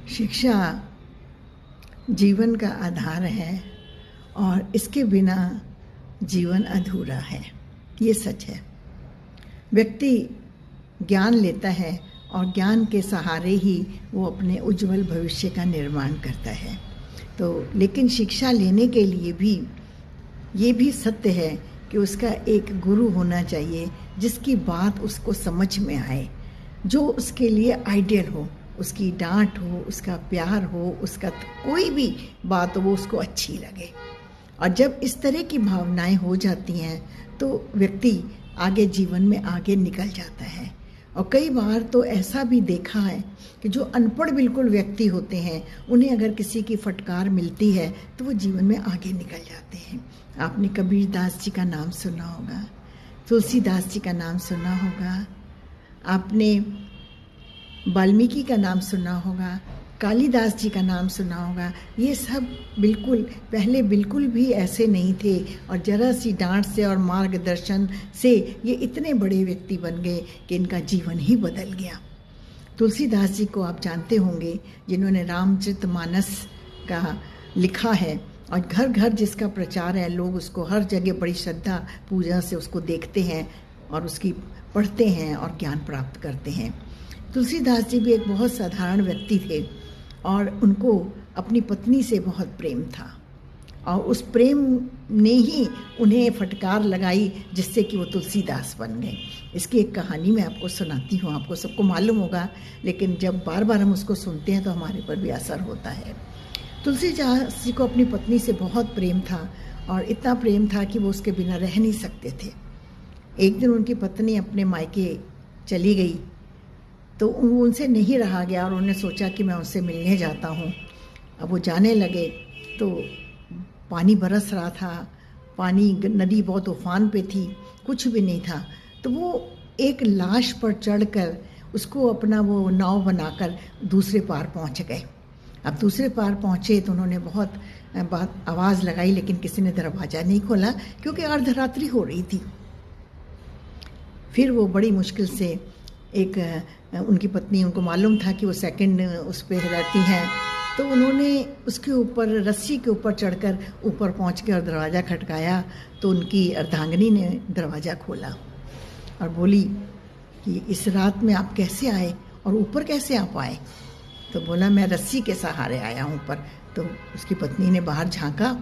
शिक्षा जीवन का आधार है और इसके बिना जीवन अधूरा है। ये सच है। व्यक्ति ज्ञान लेता है और ज्ञान के सहारे ही वो अपने उज्जवल भविष्य का निर्माण करता है। तो लेकिन शिक्षा लेने के लिए भी ये भी सत्य है कि उसका एक गुरु होना चाहिए जिसकी बात उसको समझ में आए, जो उसके लिए आइडियल हो, उसकी डांट हो, उसका प्यार हो, उसका कोई भी बात हो वो उसको अच्छी लगे। और जब इस तरह की भावनाएं हो जाती हैं तो व्यक्ति आगे जीवन में आगे निकल जाता है। और कई बार तो ऐसा भी देखा है कि जो अनपढ़ बिल्कुल व्यक्ति होते हैं उन्हें अगर किसी की फटकार मिलती है तो वो जीवन में आगे निकल जाते हैं। आपने कबीर दास जी का नाम सुना होगा, तुलसीदास जी का नाम सुना होगा, आपने वाल्मीकि का नाम सुना होगा, कालिदास जी का नाम सुना होगा। ये सब बिल्कुल पहले बिल्कुल भी ऐसे नहीं थे और जरा सी डांट से और मार्गदर्शन से ये इतने बड़े व्यक्ति बन गए कि इनका जीवन ही बदल गया। तुलसीदास जी को आप जानते होंगे, जिन्होंने रामचरितमानस का लिखा है और घर घर जिसका प्रचार है, लोग उसको हर जगह बड़ी श्रद्धा पूजा से उसको देखते हैं और उसकी पढ़ते हैं और ज्ञान प्राप्त करते हैं। तुलसीदास जी भी एक बहुत साधारण व्यक्ति थे और उनको अपनी पत्नी से बहुत प्रेम था और उस प्रेम ने ही उन्हें फटकार लगाई जिससे कि वो तुलसीदास बन गए। इसकी एक कहानी मैं आपको सुनाती हूँ, आपको सबको मालूम होगा, लेकिन जब बार बार हम उसको सुनते हैं तो हमारे पर भी असर होता है। तुलसीदास जी को अपनी पत्नी से बहुत प्रेम था और इतना प्रेम था कि वो उसके बिना रह नहीं सकते थे। एक दिन उनकी पत्नी अपने मायके चली गई तो उनसे नहीं रहा गया और उन्होंने सोचा कि मैं उनसे मिलने जाता हूँ। अब वो जाने लगे तो पानी बरस रहा था, पानी नदी बहुत उफान पे थी, कुछ भी नहीं था। तो वो एक लाश पर चढ़कर उसको अपना वो नाव बनाकर दूसरे पार पहुँच गए। अब दूसरे पार पहुँचे तो उन्होंने बहुत आवाज़ लगाई, लेकिन किसी ने दरवाज़ा नहीं खोला क्योंकि अर्धरात्रि हो रही थी। फिर वो बड़ी मुश्किल से उनकी पत्नी, उनको मालूम था कि वो सेकंड उस पर रहती हैं, तो उन्होंने उसके ऊपर रस्सी के ऊपर चढ़कर ऊपर पहुंच के और दरवाज़ा खटकाया तो उनकी अर्धांगिनी ने दरवाज़ा खोला और बोली कि इस रात में आप कैसे आए और ऊपर कैसे आप आए? तो बोला मैं रस्सी के सहारे आया हूँ ऊपर। तो उसकी पत्नी ने बाहर झांका,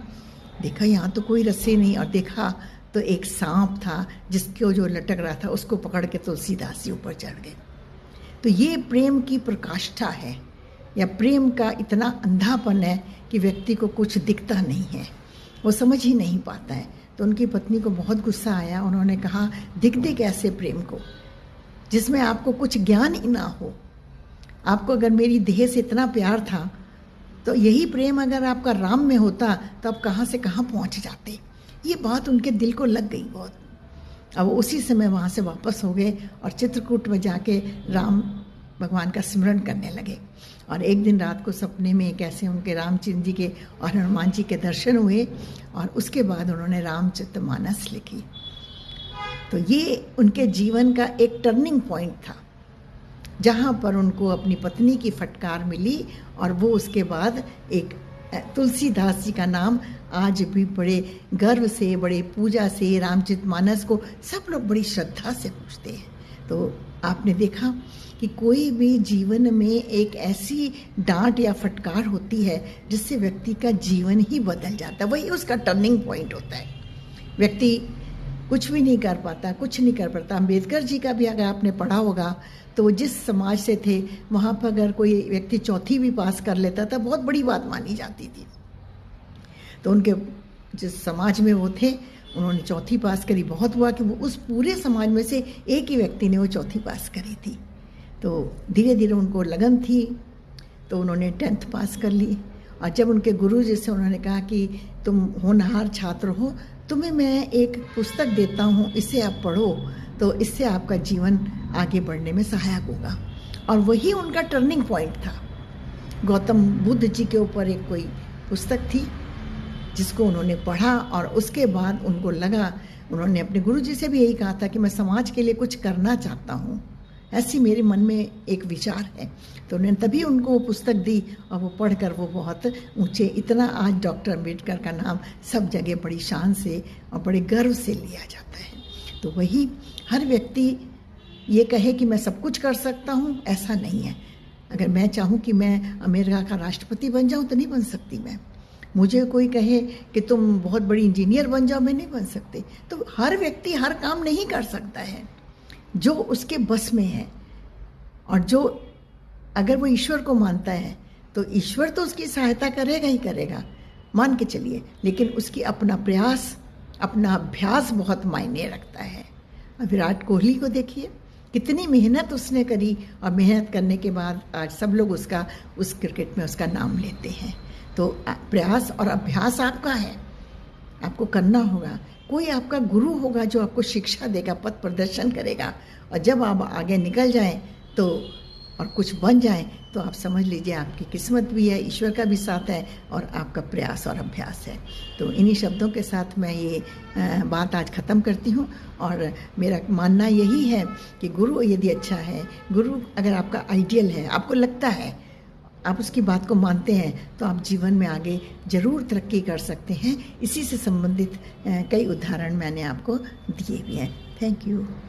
देखा यहाँ तो कोई रस्सी नहीं, और देखा तो एक सांप था जिसको जो लटक रहा था उसको पकड़ के तुलसीदास जी ऊपर चढ़ गए। तो ये प्रेम की प्रकाष्ठा है या प्रेम का इतना अंधापन है कि व्यक्ति को कुछ दिखता नहीं है, वो समझ ही नहीं पाता है। तो उनकी पत्नी को बहुत गुस्सा आया। उन्होंने कहा दिखते कैसे प्रेम को जिसमें आपको कुछ ज्ञान ही ना हो। आपको अगर मेरी देह से इतना प्यार था तो यही प्रेम अगर आपका राम में होता तो आप कहाँ से कहाँ पहुँच जाते। ये बात उनके दिल को लग गई बहुत। अब उसी समय वहाँ से वापस हो गए और चित्रकूट में जाके राम भगवान का स्मरण करने लगे। और एक दिन रात को सपने में कैसे उनके रामचंद्र जी के और हनुमान जी के दर्शन हुए और उसके बाद उन्होंने रामचरितमानस लिखी। तो ये उनके जीवन का एक टर्निंग पॉइंट था जहाँ पर उनको अपनी पत्नी की फटकार मिली और वो उसके बाद एक तुलसीदास जी का नाम आज भी बड़े गर्व से, बड़े पूजा से रामचरितमानस को सब लोग बड़ी श्रद्धा से पूछते हैं। तो आपने देखा कि कोई भी जीवन में एक ऐसी डांट या फटकार होती है जिससे व्यक्ति का जीवन ही बदल जाता है, वही उसका टर्निंग पॉइंट होता है। व्यक्ति कुछ भी नहीं कर पाता, कुछ नहीं कर पाता। अम्बेडकर जी का भी अगर आपने पढ़ा होगा तो वो जिस समाज से थे वहाँ पर अगर कोई व्यक्ति चौथी भी पास कर लेता था बहुत बड़ी बात मानी जाती थी। तो उनके जिस समाज में वो थे उन्होंने चौथी पास करी। बहुत हुआ कि वो उस पूरे समाज में से एक ही व्यक्ति ने वो चौथी पास करी थी। तो धीरे धीरे उनको लगन थी तो उन्होंने 10th पास कर ली। और जब उनके गुरु जी से उन्होंने कहा कि तुम होनहार छात्र हो, तुम्हें मैं एक पुस्तक देता हूँ, इसे आप पढ़ो तो इससे आपका जीवन आगे बढ़ने में सहायक होगा। और वही उनका टर्निंग पॉइंट था। गौतम बुद्ध जी के ऊपर एक कोई पुस्तक थी जिसको उन्होंने पढ़ा और उसके बाद उनको लगा, उन्होंने अपने गुरु जी से भी यही कहा था कि मैं समाज के लिए कुछ करना चाहता हूँ, ऐसी मेरे मन में एक विचार है। तो उन्होंने तभी उनको वो पुस्तक दी और वो पढ़कर वो बहुत ऊंचे, इतना आज डॉक्टर अम्बेडकर का नाम सब जगह बड़ी शान से और बड़े गर्व से लिया जाता है। तो वही हर व्यक्ति ये कहे कि मैं सब कुछ कर सकता हूँ, ऐसा नहीं है। अगर मैं चाहूँ कि मैं अमेरिका का राष्ट्रपति बन जाऊँ तो नहीं बन सकती मैं। मुझे कोई कहे कि तुम बहुत बड़ी इंजीनियर बन जाओ, मैं नहीं बन सकती। तो हर व्यक्ति हर काम नहीं कर सकता है जो उसके बस में है। और जो अगर वो ईश्वर को मानता है तो ईश्वर तो उसकी सहायता करेगा ही करेगा, मान के चलिए, लेकिन उसकी अपना प्रयास, अपना अभ्यास बहुत मायने रखता है। अब विराट कोहली को देखिए, कितनी मेहनत उसने करी और मेहनत करने के बाद आज सब लोग उसका उस क्रिकेट में उसका नाम लेते हैं। तो प्रयास और अभ्यास आपका है, आपको करना होगा। कोई आपका गुरु होगा जो आपको शिक्षा देगा, पथ प्रदर्शन करेगा, और जब आप आगे निकल जाएं तो और कुछ बन जाए तो आप समझ लीजिए आपकी किस्मत भी है, ईश्वर का भी साथ है और आपका प्रयास और अभ्यास है। तो इन्हीं शब्दों के साथ मैं ये बात आज ख़त्म करती हूँ। और मेरा मानना यही है कि गुरु यदि अच्छा है, गुरु अगर आपका आइडियल है, आपको लगता है, आप उसकी बात को मानते हैं, तो आप जीवन में आगे ज़रूर तरक्की कर सकते हैं। इसी से संबंधित कई उदाहरण मैंने आपको दिए भी हैं। Thank you.